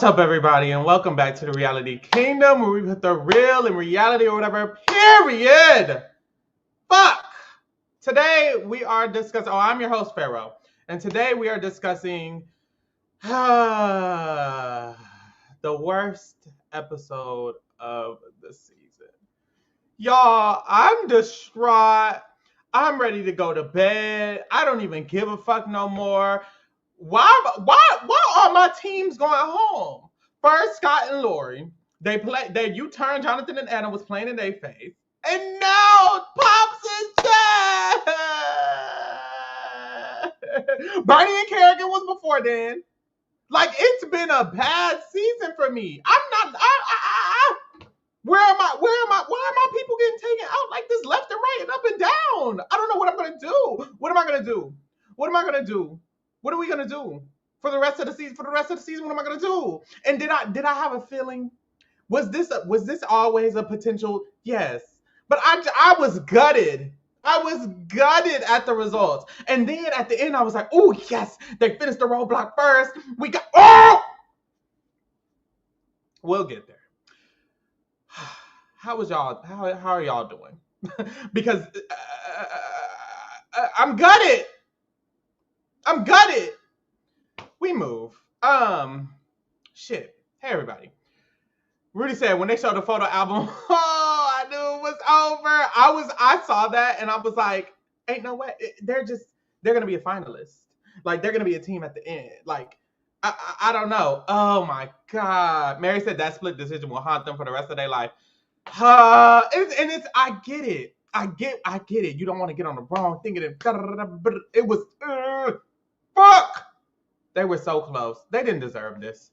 What's up, everybody, and welcome back to the Reality Kingdom, where we put the real in reality or whatever, period. Fuck. Today, we are discussing, I'm your host, Pharaoh, and today we are discussing the worst episode of the season. Y'all, I'm distraught. I'm ready to go to bed. I don't even give a fuck no more. Why are my teams going home? First, Scott and Lori, you turned Jonathan and Anna was playing in their face. And now Pops is dead. Bernie and Kerrigan was before then. Like, it's been a bad season for me. Why are my people getting taken out like this left and right and up and down? I don't know what I'm gonna do. What am I gonna do? What are we gonna do for the rest of the season? What am I gonna do? And did I have a feeling? Was this always a potential? Yes. But I was gutted. I was gutted at the results. And then at the end, I was like, oh yes, they finished the roadblock first. We'll get there. How are y'all doing? Because I'm gutted. We move. Shit. Hey, everybody. Rudy said when they showed the photo album, I knew it was over. I saw that and I was like, ain't no way. They're gonna be a finalist. Like, they're gonna be a team at the end. Like, I don't know. Oh my God. Mary said that split decision will haunt them for the rest of their life. I get it. I get it. You don't want to get on the wrong thing. It was fuck. They were so close. They didn't deserve this.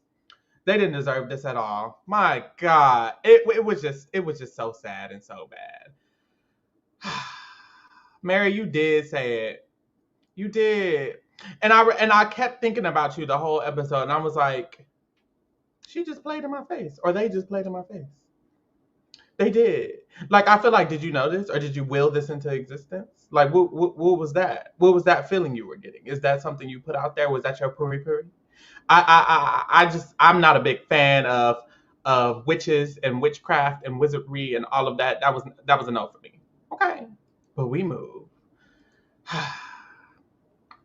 They didn't deserve this at all. My God, it was just so sad and so bad. Mary, you did say it. You did, and I kept thinking about you the whole episode, and I was like, she just played in my face, or they just played in my face. They did. Like, I feel like, did you know this, or did you will this into existence? Like, what was that? What was that feeling you were getting? Is that something you put out there? Was that your puri? I'm not a big fan of witches and witchcraft and wizardry and all of that. That was a no for me. Okay, but we move.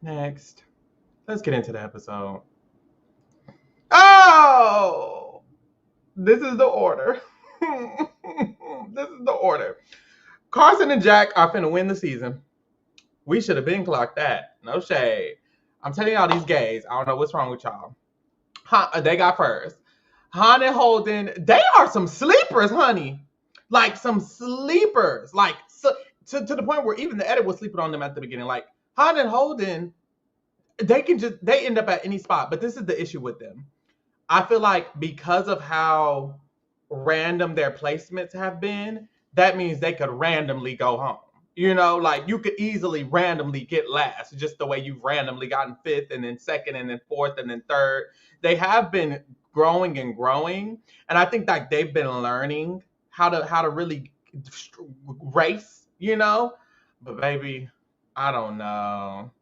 Next, let's get into the episode. Oh, this is the order. This is the order. Carson and Jack are finna win the season. We should have been clocked that. No shade. I'm telling y'all, these gays, I don't know what's wrong with y'all. They got first. Han and Holden, they are some sleepers, honey. Like, some sleepers. Like, so, to the point where even the edit was sleeping on them at the beginning. Like, Han and Holden, they end up at any spot. But this is the issue with them. I feel like because of how random their placements have been, that means they could randomly go home. You know, like, you could easily randomly get last, just the way you've randomly gotten fifth and then second and then fourth and then third. They have been growing and growing, and I think that they've been learning how to really race, you know. But baby, I don't know.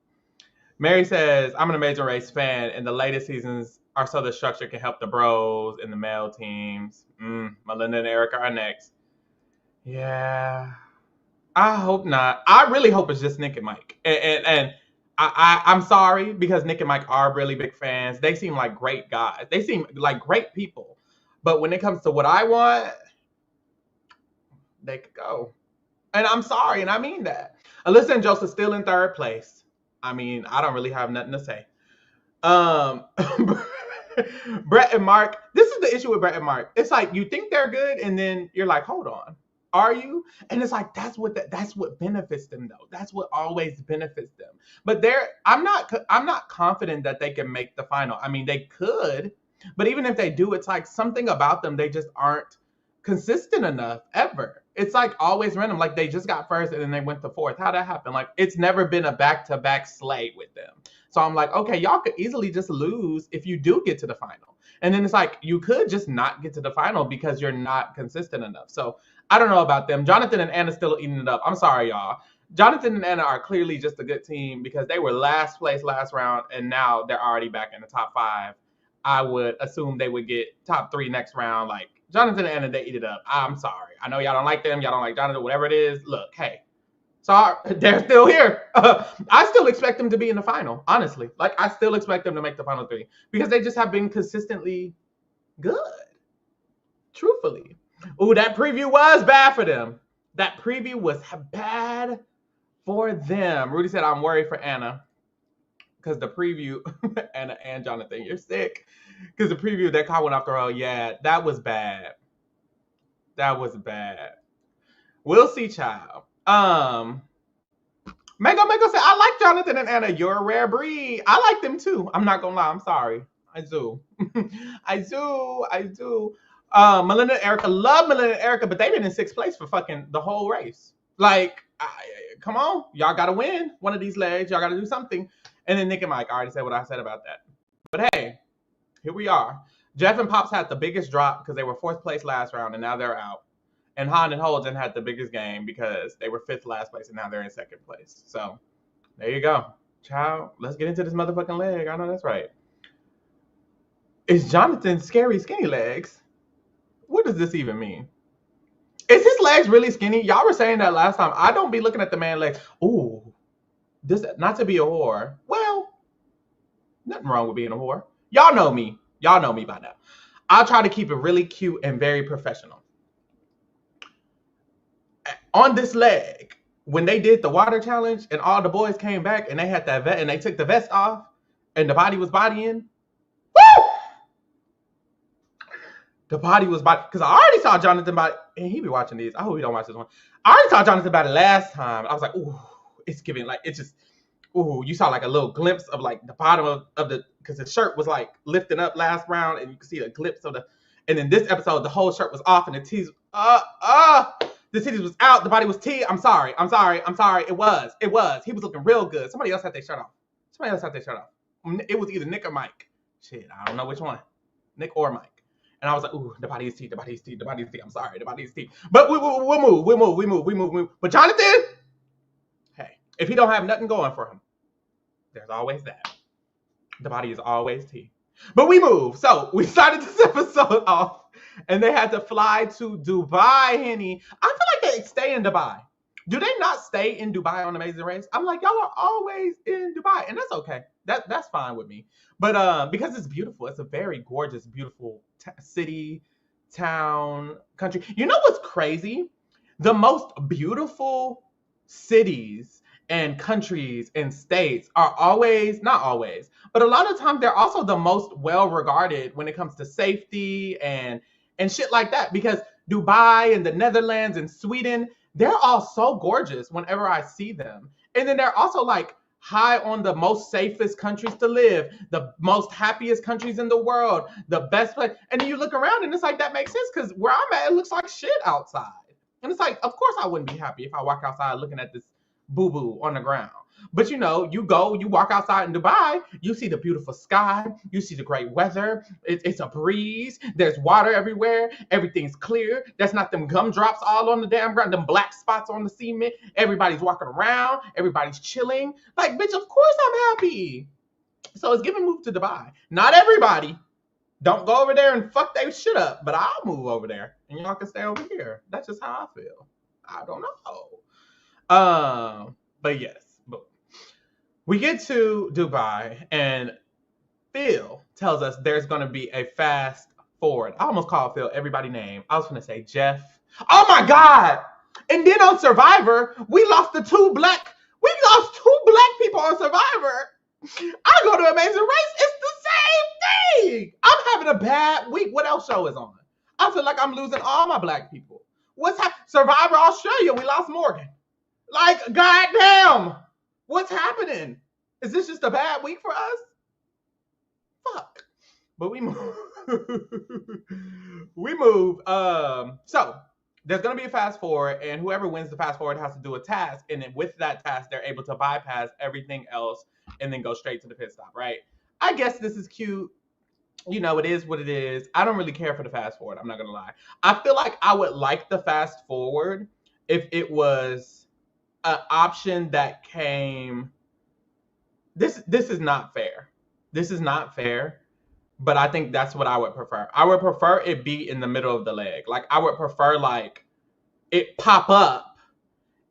Mary says, I'm an Amazing Race fan, and the latest seasons are so the structure can help the bros and the male teams. Melinda and Erica are next. Yeah. I hope not. I really hope it's just Nick and Mike. And I'm sorry, because Nick and Mike are really big fans. They seem like great guys. They seem like great people. But when it comes to what I want, they could go. And I'm sorry, and I mean that. Alyssa and Joseph still in third place. I mean, I don't really have nothing to say. Brett and Mark, this is the issue with Brett and Mark. It's like, you think they're good, and then you're like, hold on. Are you? And it's like, that's what benefits them, though. That's what always benefits them. But I'm not confident that they can make the final. I mean, they could, but even if they do, it's like something about them, they just aren't consistent enough ever. It's like always random. Like, they just got first and then they went to fourth. How'd that happen? Like, it's never been a back-to-back slate with them. So I'm like, okay, y'all could easily just lose if you do get to the final. And then it's like, you could just not get to the final because you're not consistent enough. So I don't know about them. Jonathan and Anna still eating it up. I'm sorry, y'all. Jonathan and Anna are clearly just a good team because they were last place last round, and now they're already back in the top 5. I would assume they would get top 3 next round. Like Jonathan and Anna, they eat it up. I'm sorry. I know y'all don't like them. Y'all don't like Jonathan. Whatever it is. Look, hey, sorry, they're still here. I still expect them to be in the final. Honestly, like I still expect them to make the final 3 because they just have been consistently good. Truthfully. Ooh, that preview was bad for them. That preview was bad for them. Rudy said, I'm worried for Anna. Because the preview, Anna and Jonathan, you're sick. Because the preview that caught went off the road, yeah, that was bad. That was bad. We'll see, child. Mako said, I like Jonathan and Anna. You're a rare breed. I like them too. I'm not gonna lie. I'm sorry. I do. I do. Melinda and Erica, love Melinda and Erica, but they've been in 6th place for fucking the whole race. Like, come on, y'all gotta win one of these legs. Y'all gotta do something. And then Nick and Mike, I already said what I said about that. But hey, here we are. Jeff and Pops had the biggest drop because they were 4th place last round, and now they're out. And Han and Holden had the biggest game because they were 5th last place, and now they're in 2nd place. So there you go. Child, let's get into this motherfucking leg. I know that's right. Is Jonathan scary skinny legs? What does this even mean? Is his legs really skinny? Y'all were saying that last time. I don't be looking at the man legs. Ooh, this not to be a whore. Well, nothing wrong with being a whore. Y'all know me. Y'all know me by now. I'll try to keep it really cute and very professional. On this leg, when they did the water challenge and all the boys came back and they had that vest and they took the vest off and the body was bodying. Woo! The body was body because I already saw Jonathan body and he be watching these. I hope he don't watch this one. I already saw Jonathan body last time. I was like, ooh, it's giving like it's just ooh, you saw like a little glimpse of like the bottom of the because the shirt was like lifting up last round and you can see a glimpse of the and then this episode the whole shirt was off and the titties the titties was out, the body was T. I'm sorry. It was. He was looking real good. Somebody else had their shirt off. It was either Nick or Mike. Shit, I don't know which one. Nick or Mike. And I was like, ooh, the body is T. I'm sorry, the body is T. But we'll move. But Jonathan, hey, if he don't have nothing going for him, there's always that. The body is always T. But we move. So we started this episode off. And they had to fly to Dubai, Henny. I feel like they stay in Dubai. Do they not stay in Dubai on Amazing Race? I'm like, y'all are always in Dubai. And that's okay. That's fine with me. But because it's beautiful. It's a very gorgeous, beautiful city, town, country. You know what's crazy? The most beautiful cities and countries and states are always, not always, but a lot of times they're also the most well-regarded when it comes to safety and shit like that, because Dubai and the Netherlands and Sweden, they're all so gorgeous whenever I see them. And then they're also like high on the most safest countries to live, the most happiest countries in the world, the best place. And then you look around and it's like, that makes sense because where I'm at, it looks like shit outside. And it's like, of course I wouldn't be happy if I walk outside looking at this boo-boo on the ground. But you know, you walk outside in Dubai, you see the beautiful sky, you see the great weather, it's a breeze, there's water everywhere, everything's clear, there's not them gumdrops all on the damn ground, them black spots on the cement, everybody's walking around, everybody's chilling. Like, bitch, of course I'm happy. So it's giving move to Dubai. Not everybody. Don't go over there and fuck their shit up, but I'll move over there and y'all can stay over here. That's just how I feel. I don't know. But yes. We get to Dubai and Phil tells us there's going to be a fast forward. I almost called Phil everybody's name. I was going to say Jeff. Oh my God. And then on Survivor, we lost two black people on Survivor. I go to Amazing Race. It's the same thing. I'm having a bad week. What else show is on? I feel like I'm losing all my black people. What's happening? Survivor Australia, we lost Morgan. Like, goddamn. What's happening? Is this just a bad week for us? Fuck. But we move. So there's going to be a fast forward, and whoever wins the fast forward has to do a task. And then with that task, they're able to bypass everything else and then go straight to the pit stop, right? I guess this is cute. You know, it is what it is. I don't really care for the fast forward. I'm not going to lie. I feel like I would like the fast forward if it was an option that came. This is not fair. This is not fair. but I think that's what I would prefer. I would prefer it be in the middle of the leg. Like I would prefer like it pop up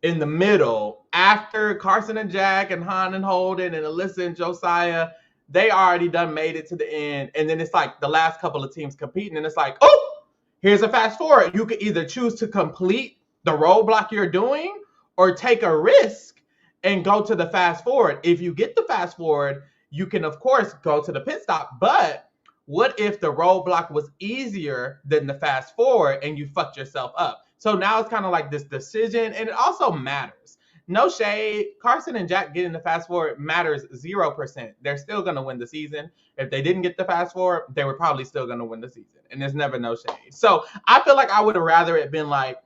in the middle after Carson and Jack and Han and Holden and Alyssa and Josiah. They already done made it to the end, and then it's like the last couple of teams competing, and it's like, oh, here's a fast forward. You could either choose to complete the roadblock you're doing or take a risk and go to the fast forward. If you get the fast forward, you can of course go to the pit stop, but what if the roadblock was easier than the fast forward and you fucked yourself up? So now it's kind of like this decision, and it also matters. No shade, Carson and Jack getting the fast forward matters 0%. They're still going to win the season. If they didn't get the fast forward, they were probably still going to win the season, and there's never no shade. So I feel like I would have rather it been like,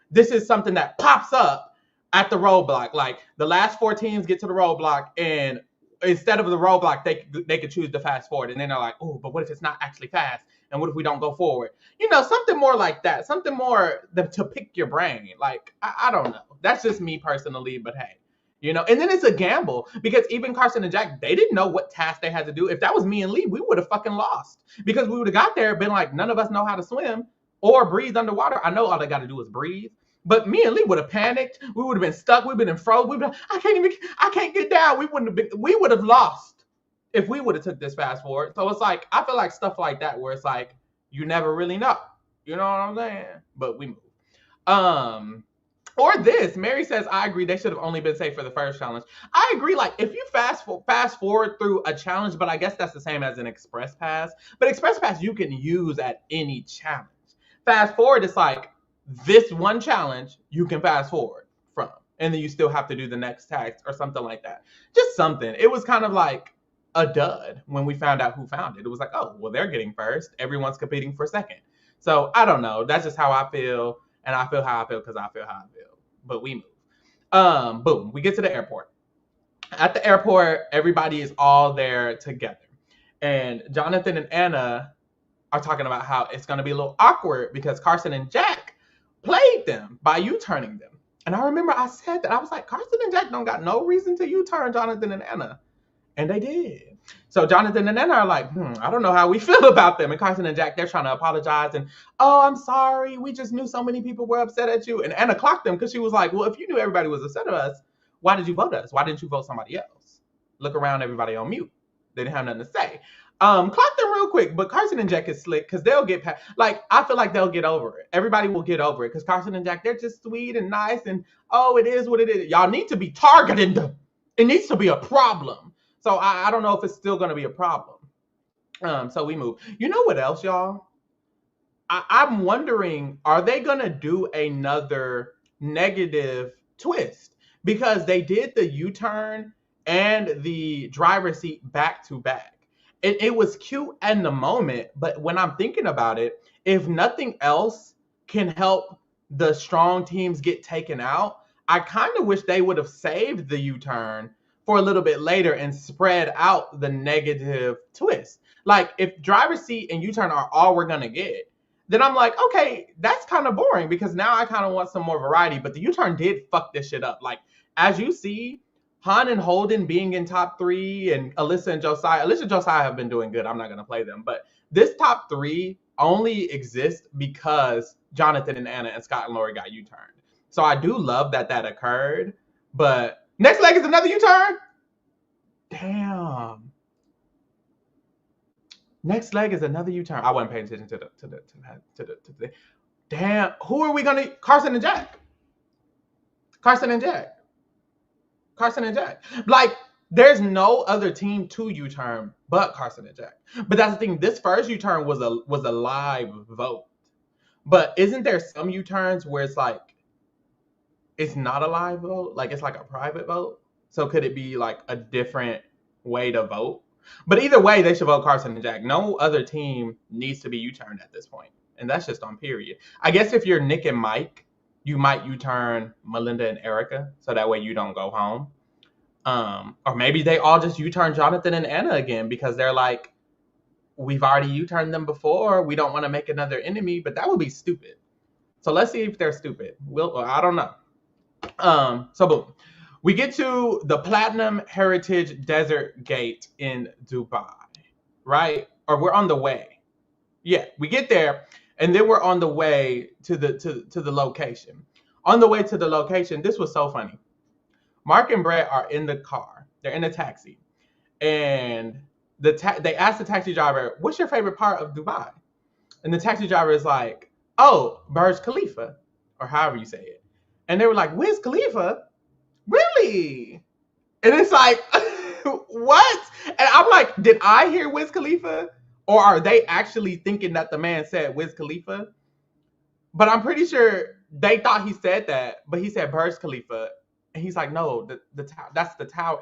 this is something that pops up at the roadblock. Like the last 4 teams get to the roadblock, and instead of the roadblock, they could choose to fast forward, and then they're like, oh, but what if it's not actually fast? And what if we don't go forward? You know, something more like that. Something more to pick your brain. Like, I don't know. That's just me personally, but hey. You know, and then it's a gamble because even Carson and Jack, they didn't know what task they had to do. If that was me and Lee, we would have fucking lost because we would have got there and been like, none of us know how to swim or breathe underwater. I know all they got to do is breathe. But me and Lee would have panicked. We would have been stuck. We've been in froze. We'd been, I can't get down. We would have lost if we would have took this fast forward. So it's like, I feel like stuff like that where it's like, you never really know. You know what I'm saying? But we move. Or this, Mary says, I agree. They should have only been safe for the first challenge. I agree. Like if you fast forward through a challenge, but I guess that's the same as an express pass. But express pass you can use at any challenge. Fast forward, it's like this one challenge you can fast forward from, and then you still have to do the next task or something like that. Just something. It was kind of like a dud when we found out who found it. It was like, oh, well, they're getting first. Everyone's competing for second. So I don't know. That's just how I feel. And I feel how I feel because I feel how I feel. But we move. Boom. We get to the airport. At the airport, everybody is all there together. And Jonathan and Anna are talking about how it's going to be a little awkward because Carson and Jack played them by U-turning them. And I remember I said that. I was like, Carson and Jack don't got no reason to U-turn Jonathan and Anna. And they did. So Jonathan and Anna are like, I don't know how we feel about them. And Carson and Jack, they're trying to apologize. And, oh, I'm sorry. We just knew so many people were upset at you. And Anna clocked them because she was like, well, if you knew everybody was upset at us, why did you vote us? Why didn't you vote somebody else? Look around, everybody on mute. They didn't have nothing to say. Clock them real quick. But Carson and Jack is slick because they'll get past. Like, I feel like they'll get over it. Everybody will get over it because Carson and Jack, they're just sweet and nice. And, oh, it is what it is. Y'all need to be targeting them. It needs to be a problem. So I don't know if it's still going to be a problem. So we move. You know what else, y'all? I'm wondering, are they going to do another negative twist? Because they did the U-turn and the driver's seat back to back. It was cute in the moment, but when I'm thinking about it, if nothing else can help the strong teams get taken out, I kind of wish they would have saved the U-turn for a little bit later and spread out the negative twist. Like if driver's seat and U-turn are all we're gonna get, then I'm like, okay, that's kind of boring because now I kind of want some more variety. But the U-turn did fuck this shit up. Like as you see, Han and Holden being in top 3 and Alyssa and Josiah have been doing good. I'm not gonna play them, but this top 3 only exists because Jonathan and Anna and Scott and Lori got U-turned. So I do love that occurred, but next leg is another U-turn? Damn. Next leg is another U-turn. I wasn't paying attention to the damn. Who are we gonna Carson and Jack? Carson and Jack. Like, there's no other team to U-turn but Carson and Jack. But that's the thing. This first U-turn was a live vote. But isn't there some U-turns where it's like it's not a live vote, like it's like a private vote? So could it be like a different way to vote? But either way, they should vote Carson and Jack. No other team needs to be U-turned at this point. And that's just on period. I guess if you're Nick and Mike, you might U-turn Melinda and Erica, so that way you don't go home. Or maybe they all just U-turn Jonathan and Anna again because they're like, we've already U-turned them before. We don't want to make another enemy, but that would be stupid. So let's see if they're stupid. I don't know. So boom, we get to the Platinum Heritage Desert Gate in Dubai, right? or we're on the way. Yeah, we get there, and then we're on the way to the location. On the way to the location, this was so funny. Mark and Brett are in the car. They're in a taxi, and they asked the taxi driver, "What's your favorite part of Dubai?" And the taxi driver is like, "Oh, Burj Khalifa," or however you say it. And they were like, "Wiz Khalifa? Really?" And it's like, what? And I'm like, did I hear Wiz Khalifa? Or are they actually thinking that the man said Wiz Khalifa? But I'm pretty sure they thought he said that, but he said Burj Khalifa. And he's like, no, that's the tower.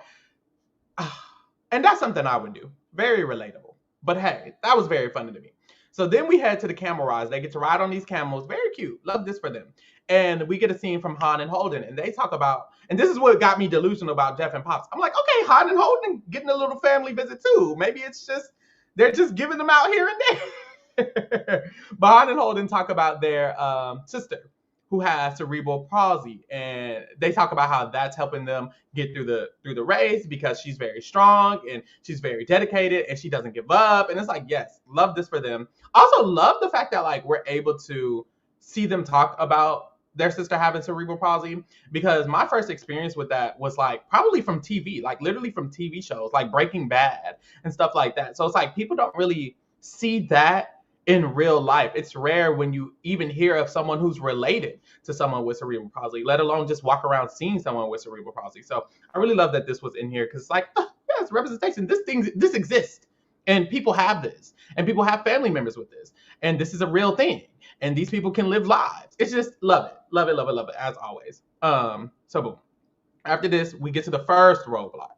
And that's something I would do. Very relatable. But hey, that was very funny to me. So then we head to the camel rides. They get to ride on these camels. Very cute. Love this for them. And we get a scene from Han and Holden. And they talk about, and this is what got me delusional about Jeff and Pops. I'm like, okay, Han and Holden getting a little family visit too. Maybe it's just, they're just giving them out here and there. But Han and Holden talk about their sister who has cerebral palsy, and they talk about how that's helping them get through the race because she's very strong and she's very dedicated and she doesn't give up. And it's like, yes, love this for them. Also love the fact that like we're able to see them talk about their sister having cerebral palsy, because my first experience with that was like probably from TV, like literally from TV shows like Breaking Bad and stuff like that. So it's like people don't really see that in real life. It's rare when you even hear of someone who's related to someone with cerebral palsy, let alone just walk around seeing someone with cerebral palsy. So I really love that this was in here, because it's like, oh, yeah, it's representation. This exists, and people have this, and people have family members with this, and this is a real thing, and these people can live lives. It's just love it as always. So boom. After this, we get to the first roadblock.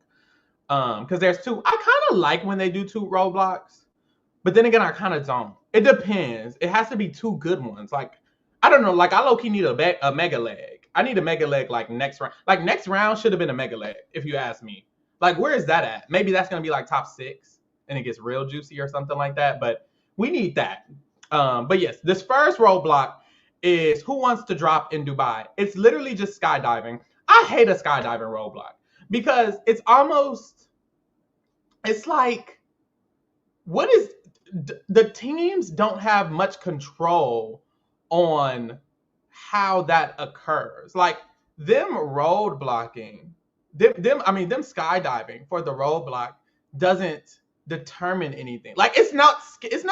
Because there's two. I kind of like when they do two roadblocks, but then again, I kind of don't. It depends. It has to be two good ones. Like, I don't know. Like, I low-key need a mega leg. I need a mega leg like next round. Like, next round should have been a mega leg, if you ask me. Like, where is that at? Maybe that's going to be like top 6, and it gets real juicy or something like that. But we need that. But yes, this first roadblock is who wants to drop in Dubai. It's literally just skydiving. I hate a skydiving roadblock because it's like, what is, the teams don't have much control on how that occurs. Like them roadblocking, them skydiving for the roadblock doesn't determine anything. Like it's no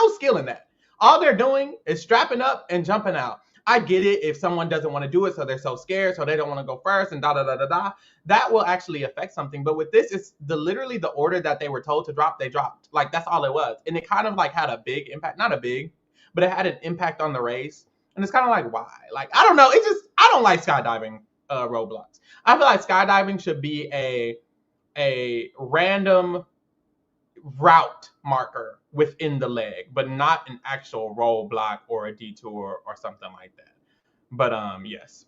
skill in that. All they're doing is strapping up and jumping out. I get it if someone doesn't want to do it, so they're so scared, so they don't want to go first, and da da da da da. That will actually affect something. But with this, it's literally the order that they were told to drop, they dropped. Like that's all it was, and it kind of like had a big impact. Not a big, but it had an impact on the race. And it's kind of like, why? Like I don't know. It's just I don't like skydiving roadblocks. I feel like skydiving should be a random route marker within the leg, but not an actual roadblock or a detour or something like that. But yes.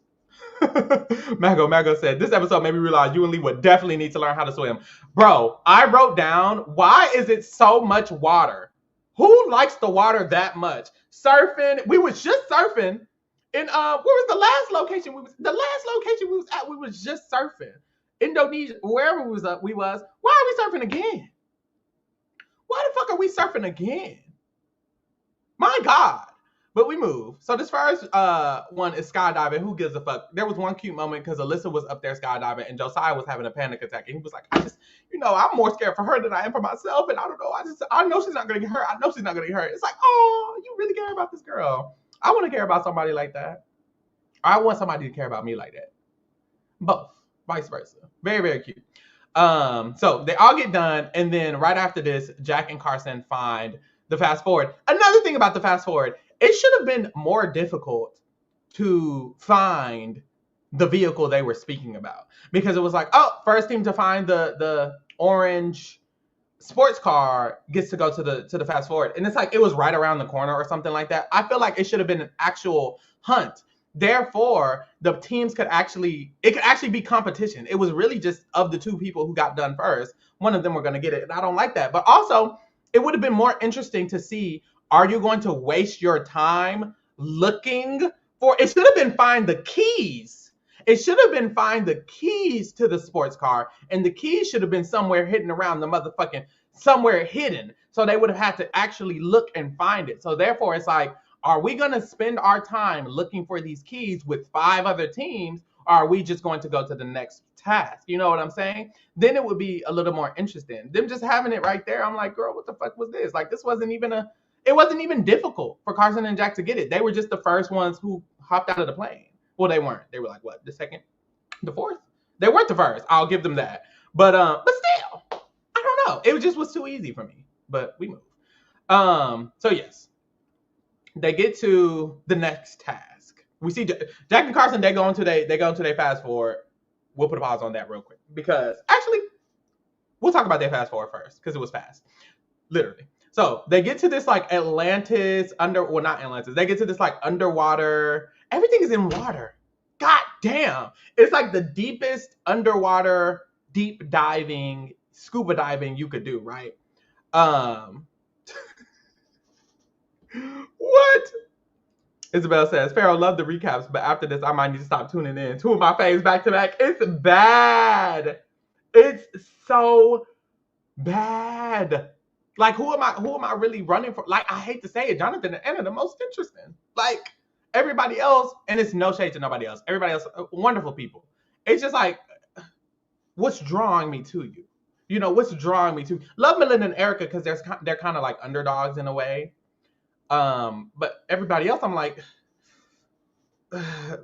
Mago said, this episode made me realize you and Lee would definitely need to learn how to swim. Bro, I wrote down, why is it so much water? Who likes the water that much? Surfing. We was just surfing in where was the last location we was at? We was just surfing. Indonesia, wherever we was. Why are we surfing again? Why the fuck are we surfing again? My God. But we move. So this first one is skydiving. Who gives a fuck? There was one cute moment because Alyssa was up there skydiving and Josiah was having a panic attack. And he was like, I'm more scared for her than I am for myself. And I don't know. I know she's not going to get hurt. I know she's not going to get hurt. It's like, oh, you really care about this girl. I want to care about somebody like that. I want somebody to care about me like that. Both. Vice versa. Very, very cute. So they all get done, and then right after this, Jack and Carson find the fast forward. Another thing about the fast forward, it should have been more difficult to find the vehicle they were speaking about, because it was like, oh, first team to find the orange sports car gets to go to the fast forward, and it's like it was right around the corner or something like that. I feel like it should have been an actual hunt. Therefore, the teams could actually be competition. It was really just of the two people who got done first, one of them were going to get it. And I don't like that. But also, it would have been more interesting to see, are you going to waste your time looking for, it should have been find the keys It should have been find the keys to the sports car, and the keys should have been somewhere hidden around the motherfucking somewhere hidden. So they would have had to actually look and find it. So therefore, it's like, are we going to spend our time looking for these keys with 5 other teams, or are we just going to go to the next task? You know what I'm saying? Then it would be a little more interesting. Them just having it right there, I'm like, girl, what the fuck was this? Like, this wasn't even it wasn't even difficult for Carson and Jack to get it. They were just the first ones who hopped out of the plane. Well, they weren't. They were like, what, the second, the fourth? They weren't the first. I'll give them that. But still, I don't know. It just was too easy for me. But we moved. So yes, they get to the next task. We see Jack and Carson. They go into their fast forward. We'll put a pause on that real quick because actually, we'll talk about their fast forward first because it was fast, literally. So they get to this like Atlantis not Atlantis. They get to this like underwater. Everything is in water. God damn. It's like the deepest underwater deep diving, scuba diving you could do, right? What? Isabel says, Pharaoh, love the recaps, but after this, I might need to stop tuning in. 2 of my faves back to back. It's bad. It's so bad. Like, who am I really running for? Like, I hate to say it, Jonathan and Anna, the most interesting. Like, everybody else, and it's no shade to nobody else. Everybody else, wonderful people. It's just like, what's drawing me to you? You know, what's drawing me to love Melinda and Erica because they're kind of like underdogs in a way. But everybody else, I'm like,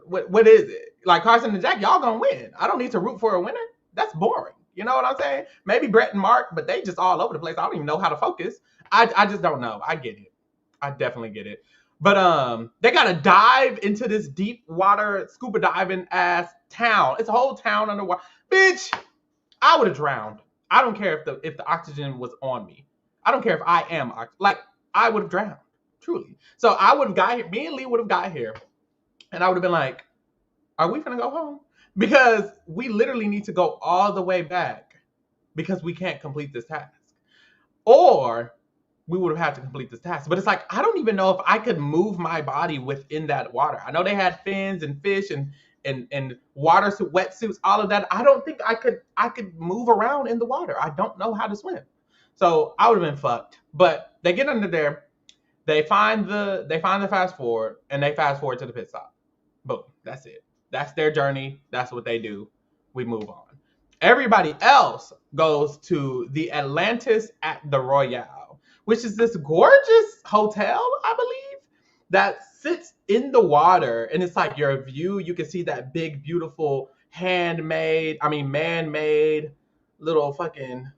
what is it? Like Carson and Jack, y'all gonna win. I don't need to root for a winner. That's boring. You know what I'm saying? Maybe Brett and Mark, but they just all over the place. I don't even know how to focus. I just don't know. I get it. I definitely get it. But they gotta dive into this deep water scuba diving ass town. It's a whole town underwater. Bitch, I would have drowned. I don't care if the oxygen was on me. I don't care if I am like I would have drowned. Truly. So I would have got here. Me and Lee would have got here, and I would have been like, "Are we gonna go home?" Because we literally need to go all the way back because we can't complete this task, or we would have had to complete this task. But it's like I don't even know if I could move my body within that water. I know they had fins and fish and water suit, wetsuits, all of that. I don't think I could move around in the water. I don't know how to swim, so I would have been fucked. But they get under there. They find the fast forward, and they fast forward to the pit stop. Boom. That's it. That's their journey. That's what they do. We move on. Everybody else goes to the Atlantis at the Royale, which is this gorgeous hotel, I believe, that sits in the water. And it's like your view. You can see that big, beautiful man-made little fucking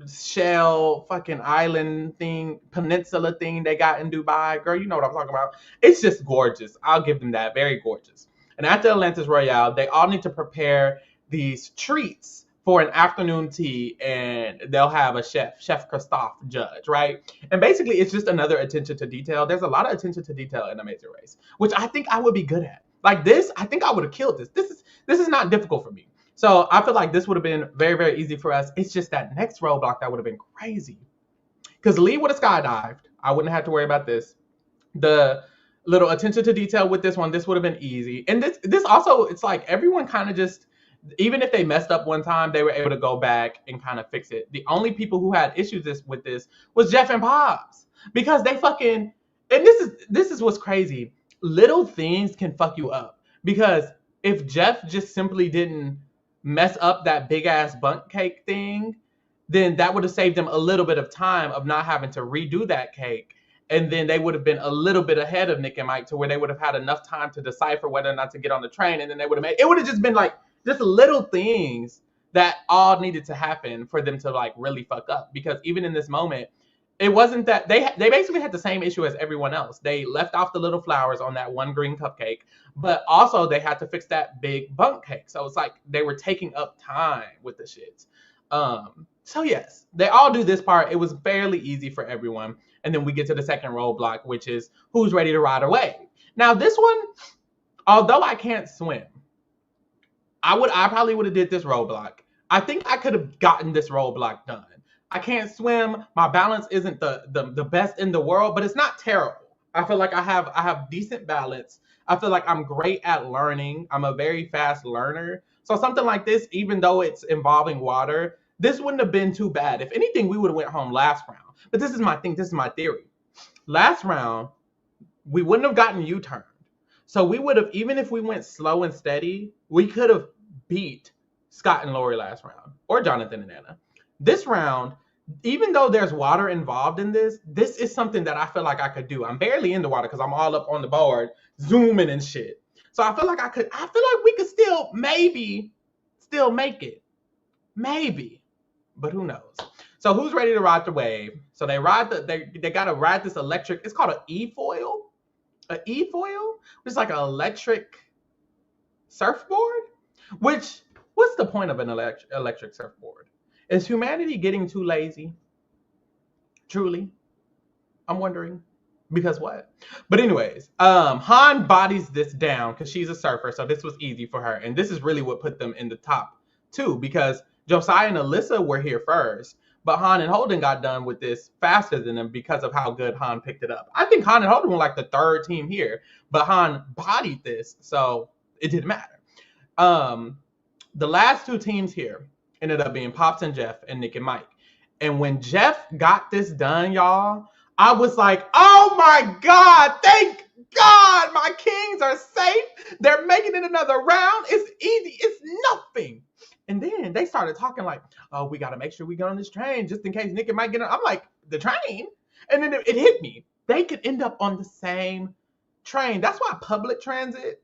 shell fucking island thing, peninsula thing they got in Dubai. Girl, you know what I'm talking about. It's just gorgeous. I'll give them that. Very gorgeous. And at the Atlantis Royale, they all need to prepare these treats for an afternoon tea, and they'll have a Chef Christophe judge, right? And basically, it's just another attention to detail. There's a lot of attention to detail in Amazing Race, which I think I would be good at. Like this, I think I would have killed this. This is not difficult for me. So I feel like this would have been very, very easy for us. It's just that next roadblock that would have been crazy. Because Lee would have skydived. I wouldn't have to worry about this. The little attention to detail with this one, this would have been easy. And this also, it's like everyone kind of just, even if they messed up one time, they were able to go back and kind of fix it. The only people who had issues with this was Jeff and Pops. Because they fucking, and this is what's crazy. Little things can fuck you up. Because if Jeff just simply didn't mess up that big ass bundt cake thing, then that would have saved them a little bit of time of not having to redo that cake. And then they would have been a little bit ahead of Nick and Mike to where they would have had enough time to decipher whether or not to get on the train. And then they would have it would have just been like just little things that all needed to happen for them to like really fuck up. Because even in this moment, it wasn't that they basically had the same issue as everyone else. They left off the little flowers on that one green cupcake, but also they had to fix that big bundt cake. So it's like they were taking up time with the shits. So yes, they all do this part. It was fairly easy for everyone. And then we get to the second roadblock, which is who's ready to ride a wave. Now this one, although I can't swim, I probably would have did this roadblock. I think I could have gotten this roadblock done. I can't swim. My balance isn't the best in the world, but it's not terrible. I feel like I have decent balance. I feel like I'm great at learning. I'm a very fast learner. So something like this, even though it's involving water, this wouldn't have been too bad. If anything, we would have went home last round. But this is my thing. This is my theory. Last round, we wouldn't have gotten U-turned. So we would have, even if we went slow and steady, we could have beat Scott and Lori last round, or Jonathan and Anna. This round, even though there's water involved in this, this is something that I feel like I could do. I'm barely in the water because I'm all up on the board, zooming and shit. So I feel like we could still make it. Maybe. But who knows? So who's ready to ride the wave? So they gotta ride this electric, it's called an e-foil. An e-foil? It's like an electric surfboard? What's the point of an electric surfboard? Is humanity getting too lazy? Truly? I'm wondering. Because what? But anyways, Han bodies this down because she's a surfer, so this was easy for her. And this is really what put them in the top two, because Josiah and Alyssa were here first, but Han and Holden got done with this faster than them because of how good Han picked it up. I think Han and Holden were like the third team here, but Han bodied this, so it didn't matter. The last two teams here ended up being Pops and Jeff and Nick and Mike. And when Jeff got this done, y'all, I was like, oh my God, thank God my Kings are safe. They're making it another round. It's easy. It's nothing. And then they started talking like, oh, we got to make sure we get on this train just in case Nick and Mike get on. I'm like, the train? And then it hit me. They could end up on the same train. That's why public transit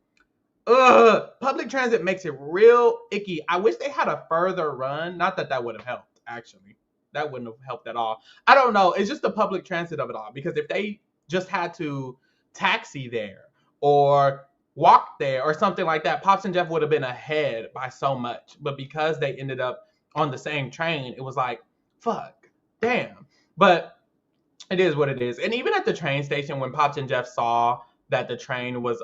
makes it real icky. I wish they had a further run. Not that that would have helped, actually. That wouldn't have helped at all. I don't know. It's just the public transit of it all. Because if they just had to taxi there or walk there or something like that, Pops and Jeff would have been ahead by so much. But because they ended up on the same train, it was like, fuck, damn. But it is what it is. And even at the train station, when Pops and Jeff saw that the train was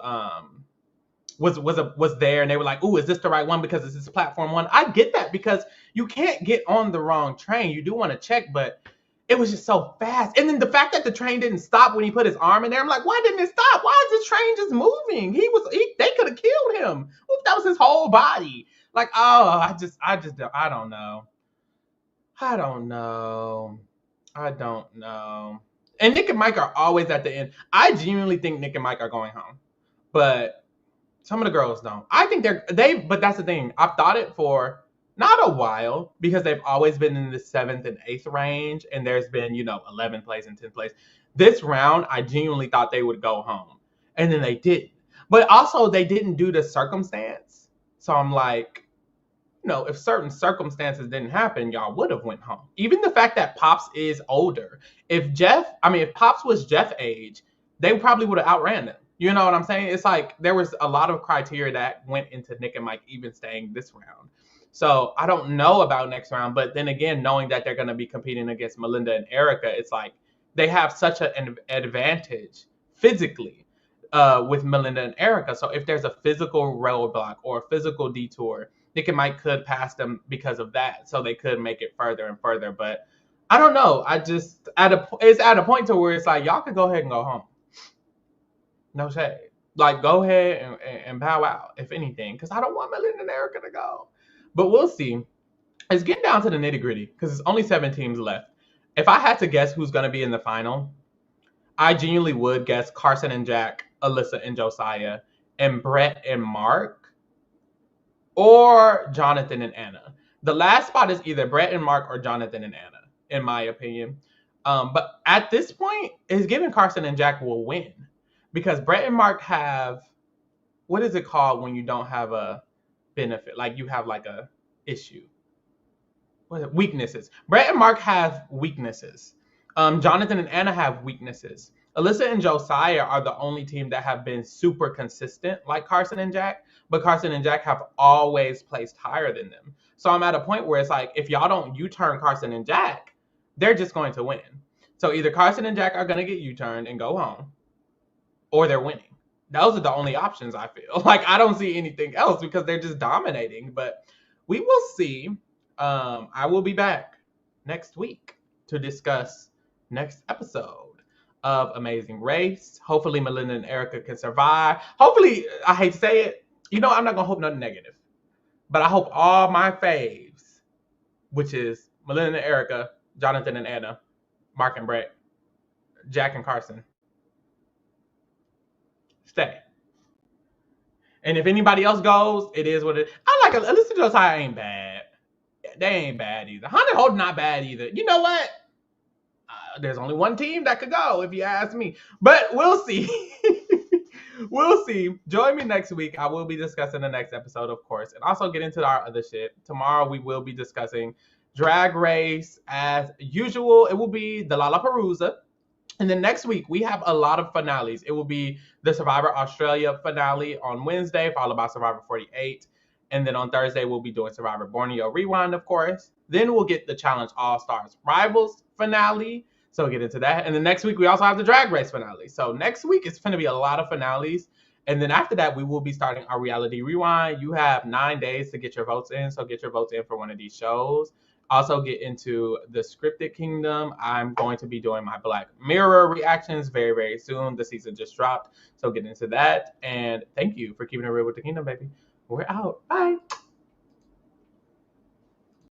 there and they were like, ooh, is this the right one because this is platform one? I get that because you can't get on the wrong train. You do want to check, but it was just so fast. And then the fact that the train didn't stop when he put his arm in there, I'm like, why didn't it stop? Why is this train just moving? They could have killed him. Ooh, that was his whole body. Like, oh, I don't know. And Nick and Mike are always at the end. I genuinely think Nick and Mike are going home, but some of the girls don't. I think but that's the thing. I've thought it for not a while because they've always been in the 7th and 8th range, and there's been, 11th place and 10th place. This round, I genuinely thought they would go home, and then they didn't. But also, they didn't do the circumstance. So I'm like, if certain circumstances didn't happen, y'all would have went home. Even the fact that Pops is older. If Pops was Jeff age, they probably would have outran them. You know what I'm saying? It's like there was a lot of criteria that went into Nick and Mike even staying this round. So I don't know about next round, but then again, knowing that they're going to be competing against Melinda and Erica, it's like they have such an advantage physically with Melinda and Erica. So if there's a physical roadblock or a physical detour, Nick and Mike could pass them because of that. So they could make it further and further. But I don't know. It's at a point to where it's like, y'all could go ahead and go home. No shade. Like, go ahead and bow out, if anything, because I don't want Melinda and Erica to go. But we'll see. It's getting down to the nitty gritty because there's only 7 teams left. If I had to guess who's going to be in the final, I genuinely would guess Carson and Jack, Alyssa and Josiah, and Brett and Mark, or Jonathan and Anna. The last spot is either Brett and Mark or Jonathan and Anna, in my opinion. But at this point, it's given Carson and Jack will win. Because Brett and Mark have, what is it called when you don't have a benefit? Like you have like a issue. What is it? Weaknesses. Brett and Mark have weaknesses. Jonathan and Anna have weaknesses. Alyssa and Josiah are the only team that have been super consistent like Carson and Jack. But Carson and Jack have always placed higher than them. So I'm at a point where it's like, if y'all don't U-turn Carson and Jack, they're just going to win. So either Carson and Jack are going to get U-turned and go home, or they're winning. Those are the only options, I feel. Like, I don't see anything else because they're just dominating. But we will see. I will be back next week to discuss next episode. of Amazing Race. Hopefully, Melinda and Erica can survive. Hopefully, I hate to say it, I'm not gonna hope nothing negative, but I hope all my faves, which is Melinda and Erica, Jonathan and Anna, Mark and Brett, Jack and Carson, stay. And if anybody else goes, it is what it is. I like Alyssa Josiah ain't bad. They ain't bad either. Hunter Holt not bad either. You know what? There's only one team that could go, if you ask me. But we'll see. We'll see. Join me next week. I will be discussing the next episode, of course, and also get into our other shit. Tomorrow we will be discussing Drag Race as usual. It will be the Lollapalooza. And then next week, we have a lot of finales. It will be the Survivor Australia finale on Wednesday, followed by Survivor 48. And then on Thursday, we'll be doing Survivor Borneo Rewind, of course. Then we'll get the Challenge All Stars Rivals finale. So we'll get into that. And then next week, we also have the Drag Race finale. So next week, it's going to be a lot of finales. And then after that, we will be starting our Reality Rewind. You have 9 days to get your votes in. So get your votes in for one of these shows. Also get into the Scripted Kingdom. I'm going to be doing my Black Mirror reactions very, very soon. The season just dropped. So get into that. And thank you for keeping it real with the kingdom, baby. We're out. Bye.